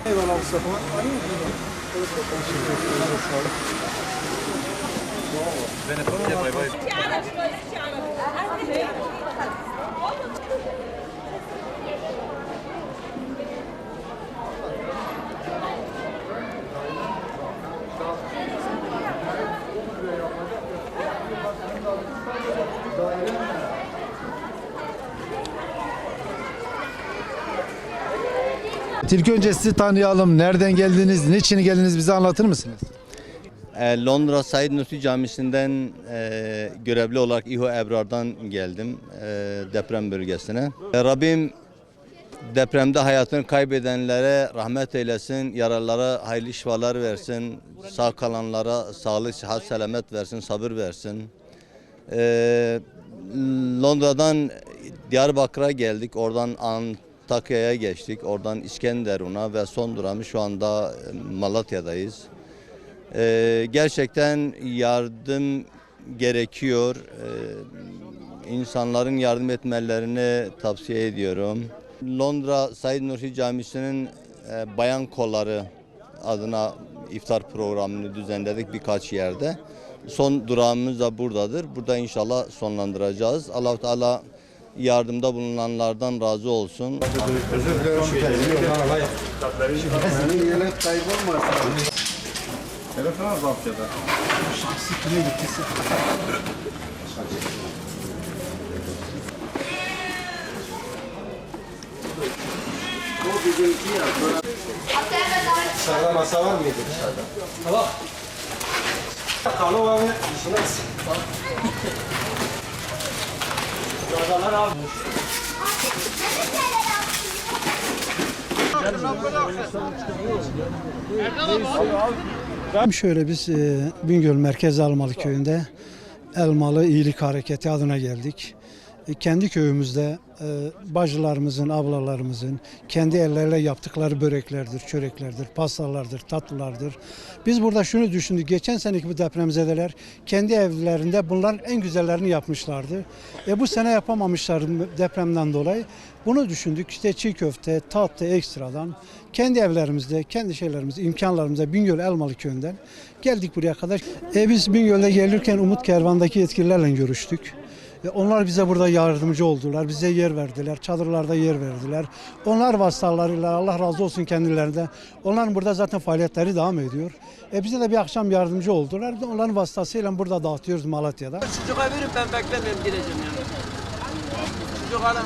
Eyvallah Mustafa. Bay bay. İlk önce sizi tanıyalım. Nereden geldiniz, niçin geldiniz bize anlatır mısınız? Londra Said Nursi Camisi'nden görevli olarak İHO Ebrar'dan geldim deprem bölgesine. Rabbim depremde hayatını kaybedenlere rahmet eylesin, yaralılara hayırlı şifalar versin, sağ kalanlara sağlık, sıhhat, selamet versin, sabır versin. Londra'dan Diyarbakır'a geldik, oradan Antakya'ya geçtik, oradan İskenderun'a ve son durağımız şu anda Malatya'dayız. Gerçekten yardım gerekiyor. İnsanların yardım etmelerini tavsiye ediyorum. Londra Said Nursi Camisi'nin Bayan Kolları adına iftar programını düzenledik birkaç yerde. Son durağımız da buradadır. Burada inşallah sonlandıracağız. Allah-u Teala yardımda bulunanlardan razı olsun. Özür dilerim. Senin yelek kaybolmasın. Telefon az Afya'da. Şahsi kime gittisi. Dışarıda masa var mıydı dışarıda? Tamam. Kalo abi işine abi. Şöyle biz Bingöl Merkez Elmalı Köyü'nde Elmalı İyilik Hareketi adına geldik. Kendi köyümüzde bacılarımızın, ablalarımızın kendi elleriyle yaptıkları böreklerdir, çöreklerdir, pastalardır, tatlılardır. Biz burada şunu düşündük, geçen seneki bu depremzedeler kendi evlerinde bunların en güzellerini yapmışlardı. Bu sene yapamamışlar depremden dolayı. Bunu düşündük, işte çiğ köfte, tatlı ekstradan kendi evlerimizde, kendi şeylerimizde, imkanlarımızda Bingöl Elmalı Köyü'nden geldik buraya kadar. Biz Bingöl'de gelirken Umut Kervan'daki yetkililerle görüştük. Onlar bize burada yardımcı oldular, bize yer verdiler, çadırlarda yer verdiler. Onlar vasıtalarıyla Allah razı olsun kendilerinden. Onların burada zaten faaliyetleri devam ediyor. Bize de bir akşam yardımcı oldular. Onların vasıtasıyla burada dağıtıyoruz Malatya'da. Çocuğa verin, ben beklemeyeyim, gireceğim yani. Çocuk alın.